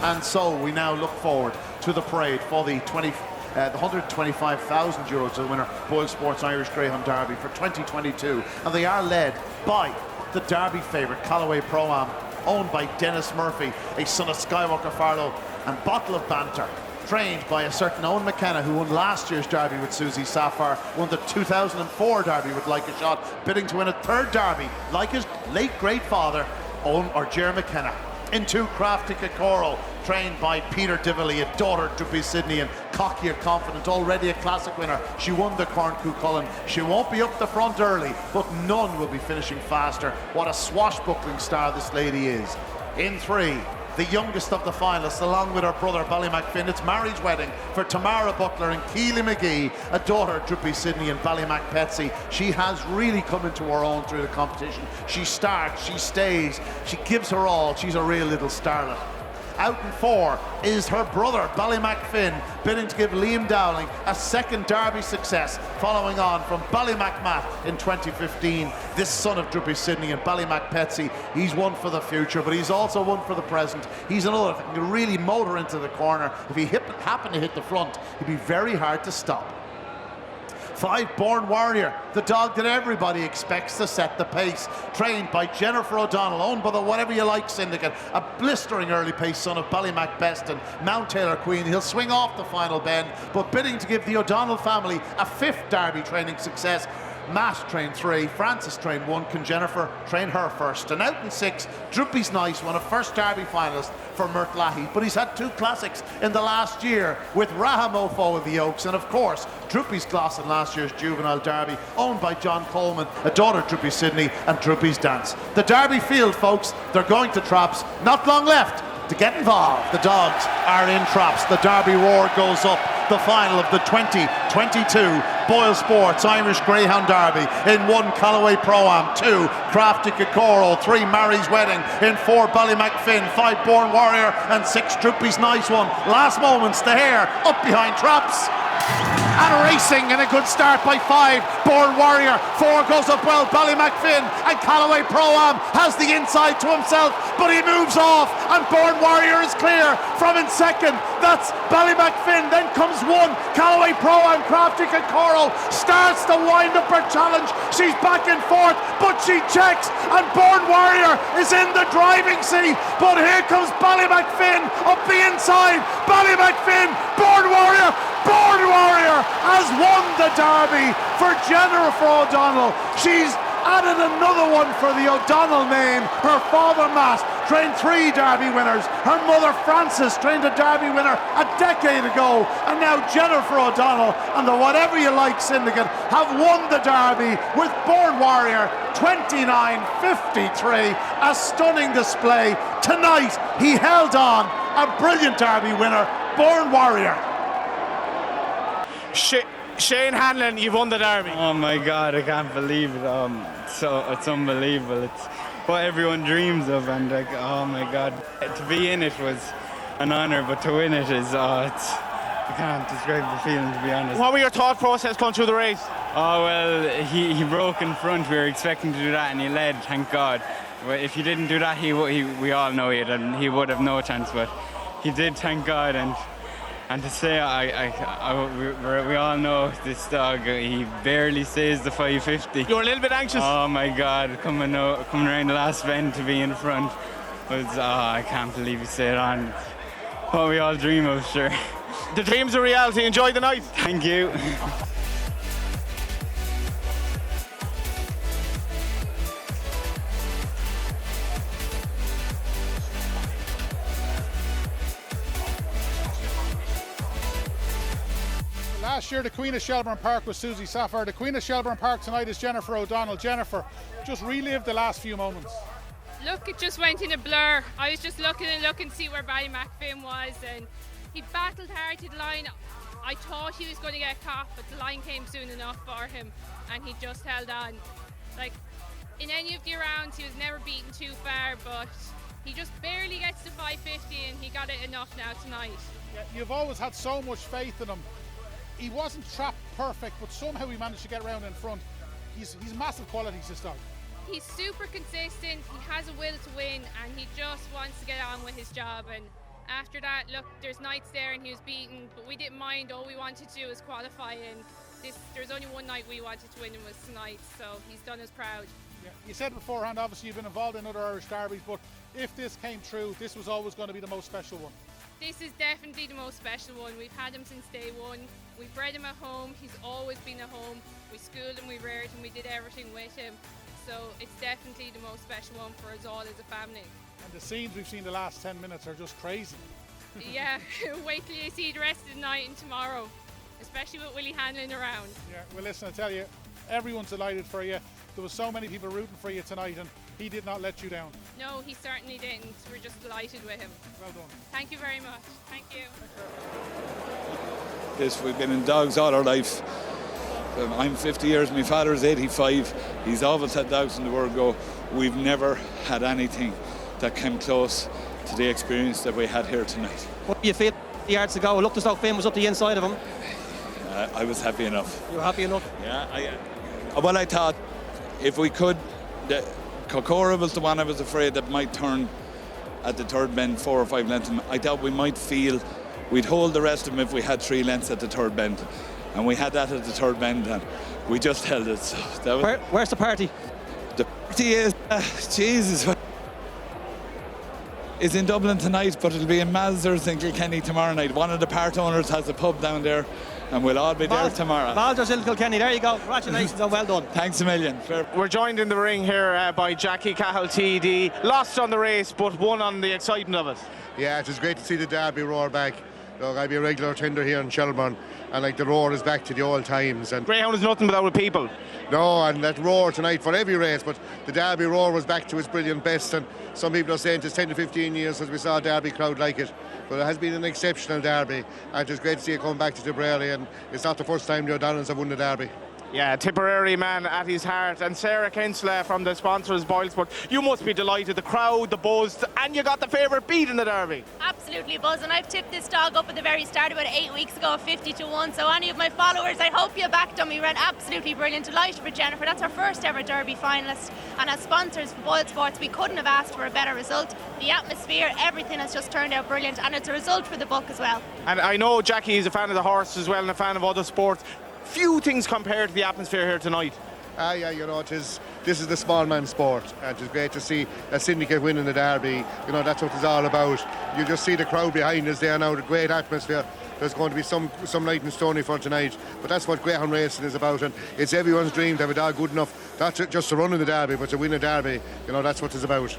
And so we now look forward to the parade for the 125,000 euros to the winner, BoyleSports Irish Greyhound Derby for 2022. And they are led by the Derby favourite, Callaway Pro-Am, owned by Dennis Murphy, a son of Skywalker Farlow, and Bottle of Banter, trained by a certain Owen McKenna, who won last year's Derby with Susie Sapphire, won the 2004 Derby with Like a Shot, bidding to win a third Derby, like his late great father, Owen or Ger McKenna. Into Crafty Kokoro, trained by Peter Dively, a daughter to be Sydney and cocky and confident, already a classic winner. She won the Corn Cuchulainn. She won't be up the front early, but none will be finishing faster. What a swashbuckling star this lady is. In 3, the youngest of the finalists, along with her brother Ballymacfin. It's marriage wedding for Tamara Butler and Keely McGee, a daughter to be Sydney and Ballymacpetsy. She has really come into her own through the competition. She starts, she stays, she gives her all. She's a real little starlet. Out in 4 is her brother Ballymacfin, bidding to give Liam Dowling a second Derby success, following on from Ballymacmat in 2015. This son of Druppy Sydney and Ballymacpetsy, he's one for the future, but he's also one for the present. He's another that can really motor into the corner. If he happened to hit the front, he'd be very hard to stop. 5, Born Warrior, the dog that everybody expects to set the pace, trained by Jennifer O'Donnell, owned by the Whatever You Like syndicate, a blistering early pace son of Ballymacbest and Mount Taylor Queen. He'll swing off the final bend, but bidding to give the O'Donnell family a 5th Derby training success. Matt trained 3, Francis trained 1, can Jennifer train her first? And out in 6, Druppy's Nice won a first Derby finalist for Mert Lahey, but he's had 2 classics in the last year with Rahamofo of the Oaks, and of course Druppy's Gloss in last year's Juvenile Derby, owned by John Coleman, a daughter of Druppy Sydney, and Druppy's Dance. The Derby field, folks, they're going to traps, not long left to get involved. The dogs are in traps. The Derby roar goes up. The final of the 2022 BoyleSports Irish Greyhound Derby. In 1, Callaway Pro-Am. 2, Crafty Kokoro. 3, Mary's Wedding. In 4, Ballymacfin. 5, Born Warrior. And 6, Druppy's Nice One. Last moments, the hare up behind traps. And racing, and a good start by 5, Born Warrior. 4 goes up well, Ballymacfin, and Callaway Pro-Am has the inside to himself, but he moves off, and Born Warrior is clear from in second. That's Ballymacfin. Then comes 1, Callaway Pro-Am. Crafty Kokoro starts to wind up her challenge. She's back in 4th, but she checks, and Born Warrior is in the driving seat. But here comes Ballymacfin up the inside. Ballymacfin, Born Warrior. Born Warrior has won the Derby for Jennifer O'Donnell. She's added another one for the O'Donnell name. Her father Matt trained 3 Derby winners. Her mother Frances trained a Derby winner a decade ago. And now Jennifer O'Donnell and the Whatever You Like syndicate have won the Derby with Born Warrior 29.53. A stunning display. Tonight he held on. A brilliant Derby winner, Born Warrior. Shane Hanlon, you've won the Derby. Oh my God, I can't believe it. It's unbelievable. It's what everyone dreams of, and like, oh my God, to be in it was an honour, but to win it is, I can't describe the feeling, to be honest. What were your thought process going through the race? Oh well, he broke in front. We were expecting to do that, and he led. Thank God. But if he didn't do that, we all know he would have no chance. But he did, thank God, and to say, we all know this dog, he barely says the 550. You were a little bit anxious? Oh my God, coming around the last bend to be in front was, I can't believe he stayed on. What we all dream of, sure. The dream's a reality. Enjoy the night. Thank you. Last year, the Queen of Shelbourne Park was Susie Sapphire. The Queen of Shelbourne Park tonight is Jennifer O'Donnell. Jennifer, just relive the last few moments. Look, it just went in a blur. I was just looking to see where Ballymacfin was, and he battled hard to the line. I thought he was going to get caught, but the line came soon enough for him, and he just held on. Like, in any of the rounds, he was never beaten too far, but he just barely gets to 550, and he got it enough now tonight. Yeah, you've always had so much faith in him. He wasn't trapped perfect, but somehow he managed to get around in front. He's massive qualities, this dog. He's super consistent, he has a will to win, and he just wants to get on with his job, and After that, look, there's nights there and he was beaten, but we didn't mind. All we wanted to do was qualify, and there's only one night we wanted to win, and was tonight, so he's done us proud. Yeah. You said beforehand, obviously you've been involved in other Irish derbies, but if this came true, this was always going to be the most special one. This is definitely the most special one. We've had him since day one. We bred him at home. He's always been at home. We schooled him, we reared him, we did everything with him. So it's definitely the most special one for us all as a family. And the scenes we've seen the last 10 minutes are just crazy. Yeah, wait till you see the rest of the night and tomorrow, especially with Willie Hanlon around. Yeah, well listen, I tell you, everyone's delighted for you. There was so many people rooting for you tonight, and he did not let you down. No, he certainly didn't. We're just delighted with him. Well done. Thank you very much. Thank you. Yes, we've been in dogs all our life. I'm 50 years, my father's 85. He's always had dogs in the word go. We've never had anything that came close to the experience that we had here tonight. What do you feel the yards ago? It looked as though Finn was up the inside of him. I was happy enough. You were happy enough? Yeah, I thought if we could, Kokora was the one I was afraid that might turn at the third bend 4 or 5 lengths. I thought we might feel we'd hold the rest of them if we had 3 lengths at the third bend. And we had that at the third bend, and we just held it. So that was, Where's the party? the party is, Jesus, is in Dublin tonight, but it'll be in Mazers in Kilkenny tomorrow night. One of the part owners has a pub down there, and we'll all be there tomorrow. Baldur's in Kilkenny, there you go. Congratulations and well done. Thanks a million. We're joined in the ring here by Jackie Cahill TD. Lost on the race, but won on the excitement of it. Yeah, it was great to see the Derby roar back. Look, I'll be a regular tender here in Shelbourne, and like the roar is back to the old times. And Greyhound is nothing without people. no, and that roar tonight for every race, but the Derby roar was back to its brilliant best. And some people are saying it's 10 to 15 years since we saw a Derby crowd like it, but it has been an exceptional Derby, and it's great to see it come back to Tipperary. And it's not the first time the O'Donnells have won the Derby. Yeah, Tipperary man at his heart. And Sarah Kinsler from the sponsors BoyleSports, you must be delighted. The crowd, the buzz, and you got the favourite beat in the Derby. Absolutely buzzing. I've tipped this dog up at the very start about 8 weeks ago, 50-1. So any of my followers, I hope you backed him. He ran absolutely brilliant. Delighted for Jennifer. That's our first ever Derby finalist. And as sponsors for BoyleSports, we couldn't have asked for a better result. The atmosphere, everything has just turned out brilliant, and it's a result for the book as well. And I know Jackie is a fan of the horse as well and a fan of other sports. Few things compared to the atmosphere here tonight. Yeah, you know, this is the small man sport, and it's great to see a syndicate winning the Derby. You know, that's what it's all about. You just see the crowd behind us there now, the great atmosphere. There's going to be some night in Stoney for tonight, but that's what greyhound racing is about, and it's everyone's dream to have a dog good enough, not just to run in the Derby, but to win a Derby. You know, that's what it's about.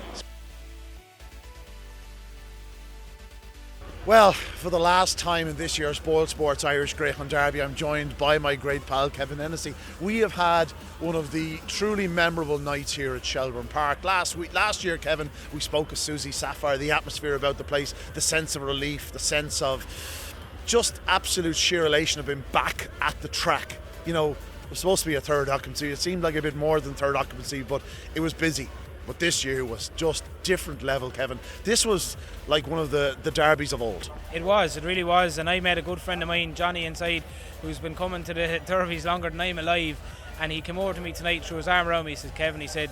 Well, for the last time in this year's BoyleSports Irish Greyhound Derby, I'm joined by my great pal Kevin Hennessy. We have had one of the truly memorable nights here at Shelbourne Park. Last year, Kevin, we spoke of Susie Sapphire, the atmosphere about the place, the sense of relief, the sense of just absolute sheer elation of being back at the track. You know, it was supposed to be a third occupancy. It seemed like a bit more than third occupancy, but it was busy. But this year was just different level, Kevin. This was like one of the derbies of old. It really was. And I met a good friend of mine, Johnny, inside, who's been coming to the derbies longer than I'm alive. And he came over to me tonight, threw his arm around me. He said, Kevin, he said,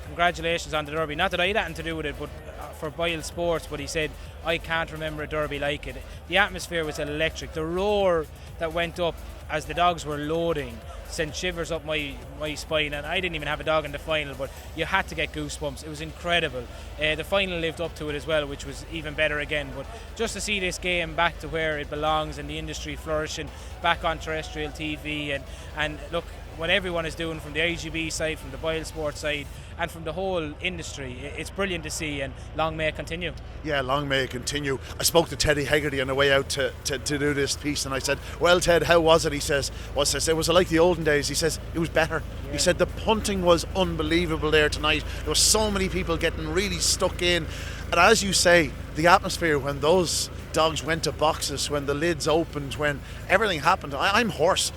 congratulations on the derby. Not that I had anything to do with it, but for Boyle Sports. But he said, I can't remember a derby like it. The atmosphere was electric. The roar that went up as the dogs were loading sent shivers up my spine, and I didn't even have a dog in the final, but you had to get goosebumps. It was incredible. The final lived up to it as well, which was even better again. But just to see this game back to where it belongs and the industry flourishing, back on terrestrial TV, and look, what everyone is doing from the IGB side, from the BoyleSports side, and from the whole industry, it's brilliant to see, and long may it continue. Yeah, long may it continue. I spoke to Teddy Hegarty on the way out to do this piece, and I said, well, Ted, how was it? He says, well, I said, was it like the olden days? He says, it was better. Yeah. He said the punting was unbelievable there tonight. There were so many people getting really stuck in. And as you say, the atmosphere when those dogs went to boxes, when the lids opened, when everything happened. I'm hoarse.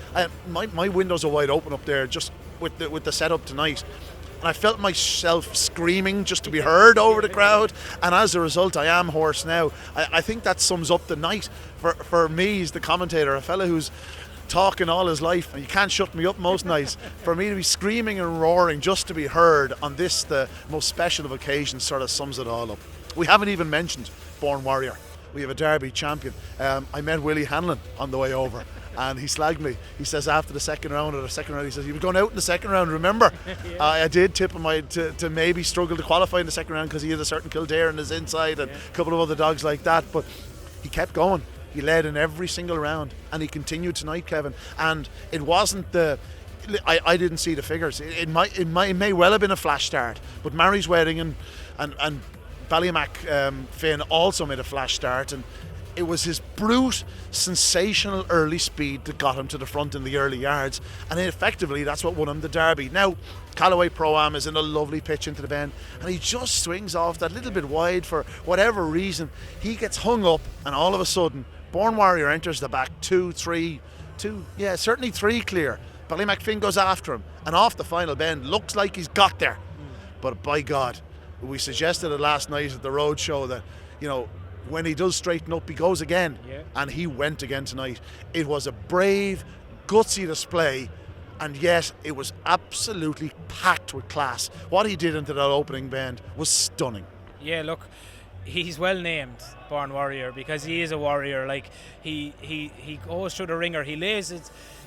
My windows are wide open up there just with the setup tonight. And I felt myself screaming just to be heard over the crowd, and as a result I am hoarse now. I think that sums up the night for me as the commentator, a fella who's talking all his life, and you can't shut me up most nights. For me to be screaming and roaring just to be heard on this, the most special of occasions, sort of sums it all up. We haven't even mentioned Born Warrior. we have a Derby champion. I met Willie Hanlon on the way over, and he slagged me. He says after the second round, he says, he was going out in the second round, remember? I did tip him to maybe struggle to qualify in the second round because he had a certain Kildare in his inside and a couple of other dogs like that, but he kept going. He led in every single round, and he continued tonight, Kevin. And it wasn't I didn't see the figures. It may well have been a flash start, but Mary's Wedding and Ballymac Finn also made a flash start, and it was his brute, sensational early speed that got him to the front in the early yards, and effectively that's what won him the Derby. Now, Callaway Pro-Am is in a lovely pitch into the bend, and he just swings off that little bit wide for whatever reason. He gets hung up, and all of a sudden, Born Warrior enters the back, certainly three clear. Ballymac Finn goes after him, and off the final bend, looks like he's got there. But by God, we suggested it last night at the road show that, when he does straighten up, he goes again. And he went again tonight. It was a brave, gutsy display, and yet it was absolutely packed with class. What he did into that opening bend was stunning. Yeah, look, he's well named, Born Warrior, because he is a warrior. Like, he goes through the ringer,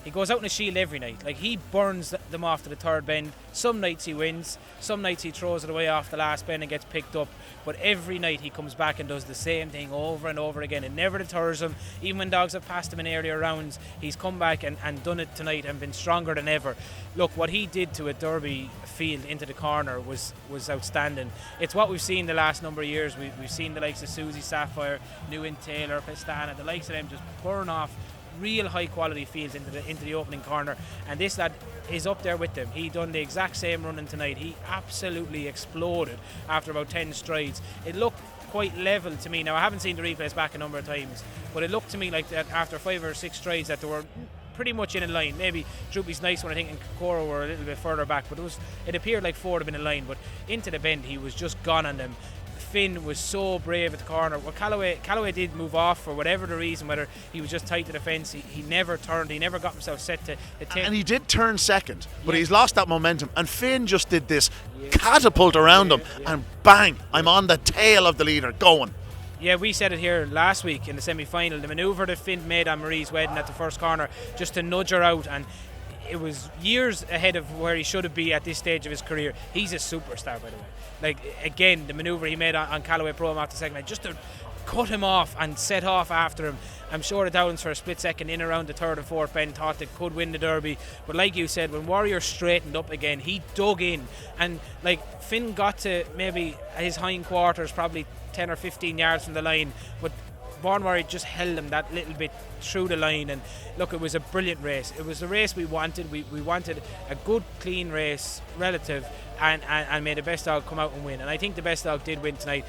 he goes out in a shield every night. Like, he burns them off to the third bend. Some nights he wins, some nights he throws it away off the last bend and gets picked up. But every night he comes back and does the same thing over and over again. It never deters him. Even when dogs have passed him in earlier rounds, he's come back and done it tonight and been stronger than ever. Look, what he did to a Derby field into the corner was outstanding. It's what we've seen the last number of years. We've seen the likes of Susie Sapphire, Newen Taylor, Pestana, the likes of them just burn off real high quality fields into the opening corner, and this lad is up there with them. He done the exact same running tonight. He absolutely exploded after about 10 strides. It looked quite level to me. Now, I haven't seen the replays back a number of times, but it looked to me like that after 5 or 6 strides that they were pretty much in a line. Maybe Droopy's Nice One, I think, and Kokoro were a little bit further back, but it appeared like 4 had been in line. But into the bend, he was just gone on them. Finn was so brave at the corner. Well, Callaway did move off for whatever the reason, whether he was just tight to the fence. He never turned. He never got himself set to take. And he did turn second, but he's lost that momentum. And Finn just did this catapult around him, and bang, I'm on the tail of the leader, going. Yeah, we said it here last week in the semi-final. The manoeuvre that Finn made on Marie's Wedding at the first corner, just to nudge her out, and it was years ahead of where he should have been at this stage of his career. He's a superstar, by the way. Like, again, the manoeuvre he made on Callaway Pro after the second, just to cut him off and set off after him. I'm sure the Dowlands for a split second in around the third and fourth bend thought they could win the Derby, but like you said, when Warrior straightened up again, he dug in, and like Finn got to maybe his hind quarters, probably 10 or 15 yards from the line, but Born Warrior just held him that little bit through the line. And look, it was a brilliant race. It was the race we wanted. We wanted a good, clean race, relative, and made the best dog come out and win. And I think the best dog did win tonight.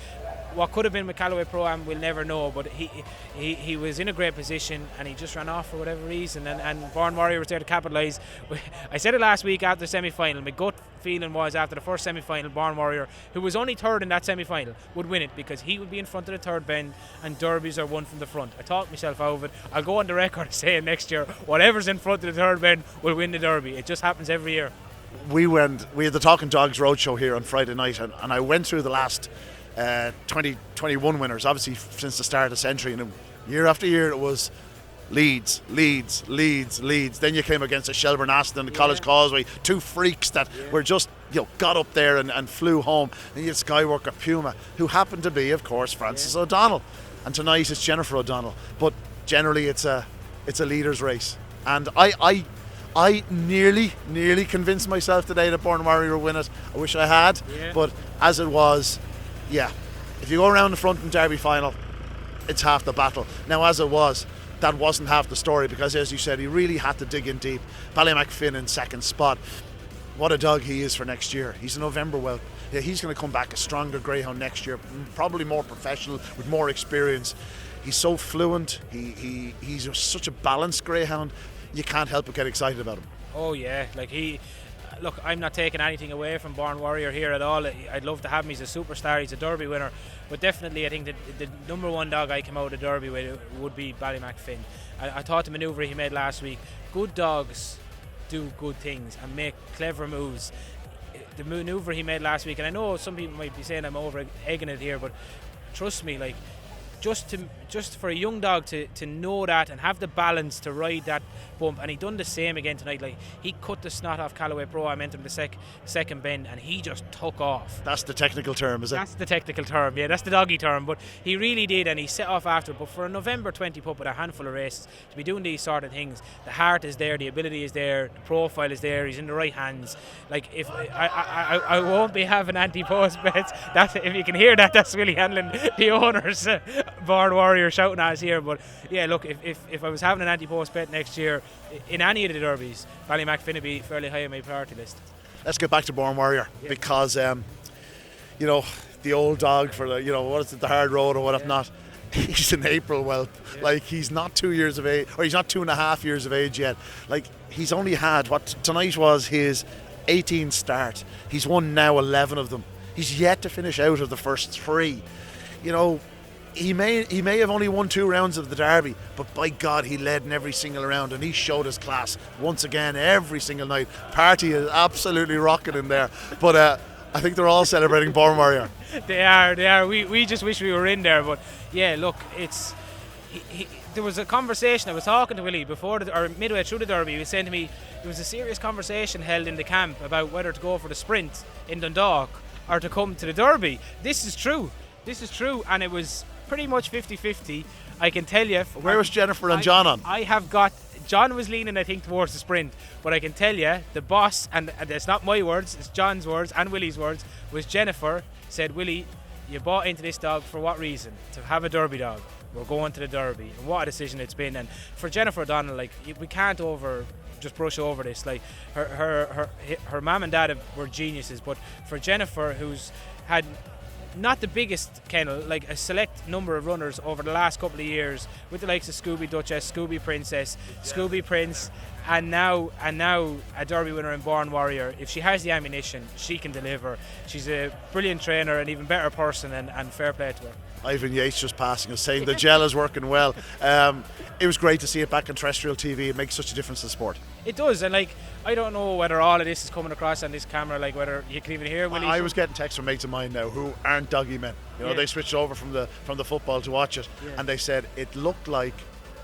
What could have been with Callaway Pro-Am, we'll never know, but he was in a great position, and he just ran off for whatever reason, and Born Warrior was there to capitalise. I said it last week after the semi-final. My gut feeling was after the first semi-final, Born Warrior, who was only third in that semi-final, would win it, because he would be in front of the third bend, and derbies are won from the front. I talked myself out of it. I'll go on the record saying next year, whatever's in front of the third bend will win the Derby. It just happens every year. We had the Talking Dogs Roadshow here on Friday night, and I went through the last 2021 winners, obviously since the start of the century, and year after year it was Leeds. Then you came against a Shelbourne Aston, the College Causeway, 2 freaks that were just got up there and flew home. And you had Skyworker Puma, who happened to be, of course, Frances O'Donnell, and tonight it's Jennifer O'Donnell. But generally it's a leaders race, and I nearly convinced myself today that Born Warrior would win it. I wish I had, but as it was, if you go around the front in Derby final, it's half the battle. Now, as it was, that wasn't half the story, because, as you said, he really had to dig in deep. Ballymac Finn in second spot. What a dog he is for next year. He's a November whelp. Yeah, he's going to come back a stronger greyhound next year, probably more professional, with more experience. He's so fluent. He's such a balanced greyhound. You can't help but get excited about him. Oh yeah, look, I'm not taking anything away from Born Warrior here at all. I'd love to have him. He's a superstar. He's a Derby winner. But definitely, I think the number one dog I came out of the Derby with would be Ballymac Finn. I thought the manoeuvre he made last week, good dogs do good things and make clever moves. The manoeuvre he made last week, and I know some people might be saying I'm over egging it here, but trust me, just for a young dog to know that and have the balance to ride that bump, and he done the same again tonight. Like, he cut the snot off Callaway Pro. I meant him the second bend, and he just took off. That's the technical term, is it? That's the technical term, yeah. That's the doggy term. But he really did, and he set off after. But for a November 20 pup with a handful of races to be doing these sort of things, the heart is there, the ability is there, the profile is there. He's in the right hands. Like, if I won't be having anti-post bets. That's, if you can hear that, that's Willie Hanlon, the owner's Born Warrior, shouting at us here. But yeah, look, if I was having an anti-post bet next year in any of the derbies, Ballymac would be fairly high on my priority list. Let's get back to Born Warrior, because you know, the old dog for the, you know, what is it, the hard road or whatever not. He's in April whelp. Like, he's not 2 years of age, or he's not 2.5 years of age yet. Like, he's only had what tonight was his 18th start. He's won now 11 of them. He's yet to finish out of the first 3. You know, he may have only won 2 rounds of the Derby, but by God, he led in every single round, and he showed his class once again every single night. Party is absolutely rocking in there. But I think they're all celebrating Born Warrior. They are. We just wish we were in there. But yeah, look, it's. There was a conversation. I was talking to Willie before or midway through the Derby. He was saying to me there was a serious conversation held in the camp about whether to go for the sprint in Dundalk or to come to the Derby. This is true, and it was pretty much 50-50. I can tell you. Where was Jennifer and John on? I have got. John was leaning, I think, towards the sprint, but I can tell you, the boss, and it's not my words, it's John's words and Willie's words, was Jennifer said, Willie, you bought into this dog for what reason? To have a Derby dog. We're going to the Derby. And what a decision it's been. And for Jennifer O'Donnell, like, we can't just brush over this. Like, her mum and dad were geniuses, but for Jennifer, who's had not the biggest kennel, like a select number of runners over the last couple of years with the likes of Scooby Duchess, Scooby Princess, Scooby Prince, and now a Derby winner in Born Warrior. If she has the ammunition, she can deliver. She's a brilliant trainer, an even better person, and fair play to her. Ivan Yates just passing us saying the gel is working well. It was great to see it back on terrestrial TV. It makes such a difference to the sport. It does, and like, I don't know whether all of this is coming across on this camera, like whether you can even hear Willie. I was getting texts from mates of mine now who aren't doggy men. You know, they switched over from the football to watch it, and they said it looked like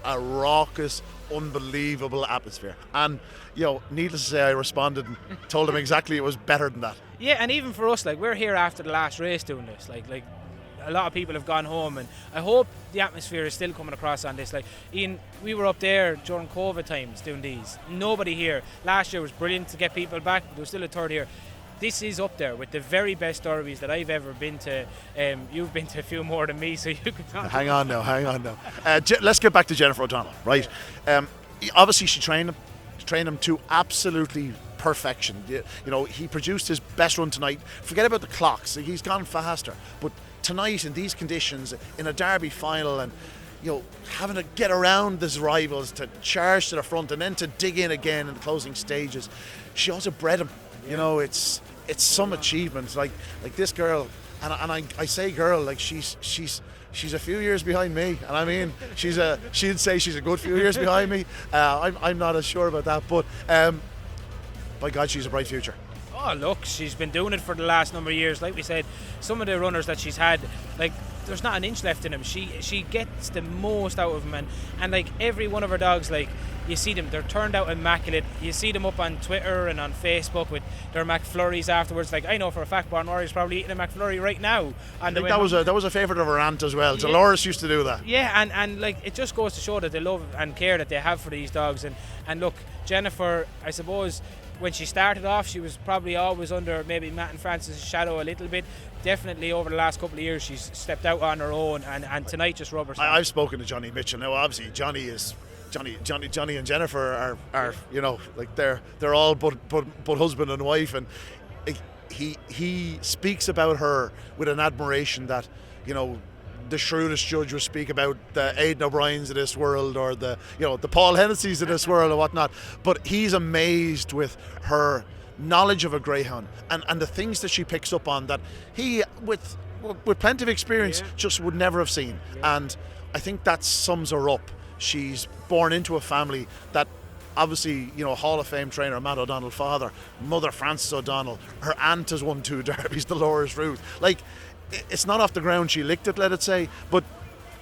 a raucous, unbelievable atmosphere. And you know, needless to say, I responded and told them exactly it was better than that. Yeah, and even for us, like, we're here after the last race doing this. Like a lot of people have gone home, and I hope the atmosphere is still coming across on this. Like, Ian, we were up there during COVID times doing these. Nobody here. Last year was brilliant to get people back. There was still a third here. This is up there with the very best derbies that I've ever been to. You've been to a few more than me, so you can talk. Hang on now. Let's get back to Jennifer O'Donnell, right? Obviously, she trained him to absolutely perfection. You know, he produced his best run tonight. Forget about the clocks. He's gone faster. But tonight, in these conditions, in a Derby final, and you know, having to get around his rivals, to charge to the front and then to dig in again in the closing stages, she also bred him. You know, it's some achievement. Like this girl, and I say girl, like she's a few years behind me, and I mean she'd say she's a good few years behind me. I'm not as sure about that, but by God, she's a bright future. Oh, look, she's been doing it for the last number of years. Like we said, some of the runners that she's had, like, there's not an inch left in them. She gets the most out of them, and like every one of her dogs, like, you see them, they're turned out immaculate. You see them up on Twitter and on Facebook with their McFlurries afterwards. Like, I know for a fact Born Warrior's probably eating a McFlurry right now. I think that was a favourite of her aunt as well. Yeah. Dolores used to do that. Yeah, and like, it just goes to show that they love and care that they have for these dogs. And look, Jennifer, I suppose, when she started off, she was probably always under maybe Matt and Francis' shadow a little bit. Definitely over the last couple of years, she's stepped out on her own, and tonight just rubbers. I've spoken to Johnny Mitchell. Now, obviously, Johnny and Jennifer are you know, like they're all but husband and wife, and he speaks about her with an admiration that, you know, the shrewdest judge would speak about the Aidan O'Briens of this world, or the Paul Hennessy's of this world or whatnot. But he's amazed with her knowledge of a greyhound and the things that she picks up on that he, with plenty of experience, just would never have seen. And I think that sums her up. She's born into a family that, obviously, you know, Hall of Fame trainer Matt O'Donnell, father, mother Frances O'Donnell, her aunt has won 2 derbies, Dolores Ruth. Like, it's not off the ground she licked it, let it say, but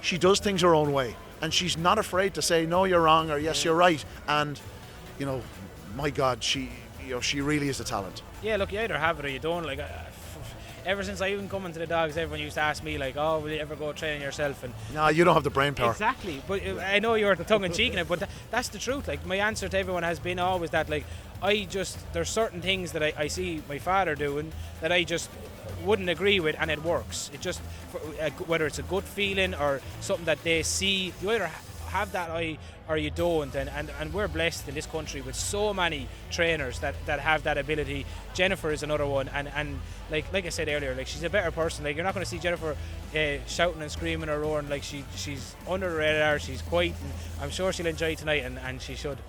she does things her own way, and she's not afraid to say, no, you're wrong, or yes, you're right. And, you know, my God, she really is a talent. Yeah, look, you either have it or you don't. Like, ever since I even come into the dogs, everyone used to ask me, like, oh, will you ever go training yourself? And no, you don't have the brain power. Exactly. But I know you're the tongue-in-cheek in it, but that's the truth. Like, my answer to everyone has been always that, like, there's certain things that I see my father doing that I just wouldn't agree with, and it works. It just, whether it's a good feeling or something that they see, you either have that eye or you don't, and we're blessed in this country with so many trainers that have that ability. Jennifer is another one, and like I said earlier, like, she's a better person. Like, you're not going to see Jennifer shouting and screaming or roaring. Like, she's under the radar, she's quiet, and I'm sure she'll enjoy tonight, and she should.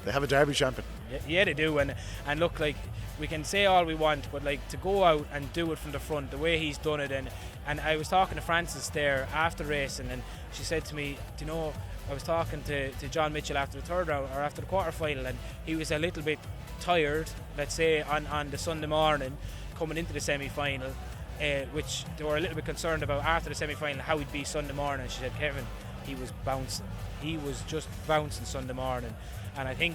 They have a Derby champion. Yeah, they do, and look, like, we can say all we want, but like, to go out and do it from the front the way he's done it, and I was talking to Frances there after racing, and she said to me, do you know, I was talking to John Mitchell after the third round or after the quarter final, and he was a little bit tired, let's say, on the Sunday morning coming into the semi-final, which they were a little bit concerned about after the semi-final how he'd be Sunday morning. She said, Kevin, he was bouncing. He was just bouncing Sunday morning, and I think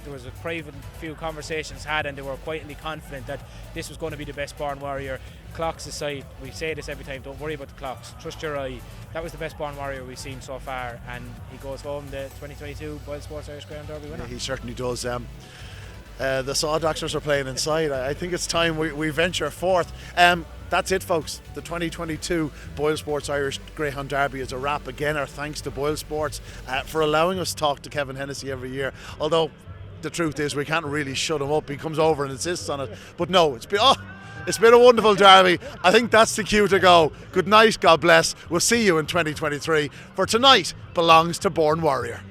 there was a private few conversations had, and they were quietly confident that this was going to be the best Born Warrior. Clocks aside, we say this every time, don't worry about the clocks, trust your eye. That was the best Born Warrior we've seen so far, and he goes home the 2022 BoyleSports Irish Greyhound Derby winner. Yeah, he certainly does. The Saw Doctors are playing inside. I think it's time we venture forth. That's it, folks. The 2022 BoyleSports Irish Greyhound Derby is a wrap. Again, our thanks to BoyleSports for allowing us to talk to Kevin Hennessy every year. Although the truth is we can't really shut him up. He comes over and insists on it. But no, it's been a wonderful derby. I think that's the cue to go. Good night, God bless. We'll see you in 2023. For tonight belongs to Born Warrior.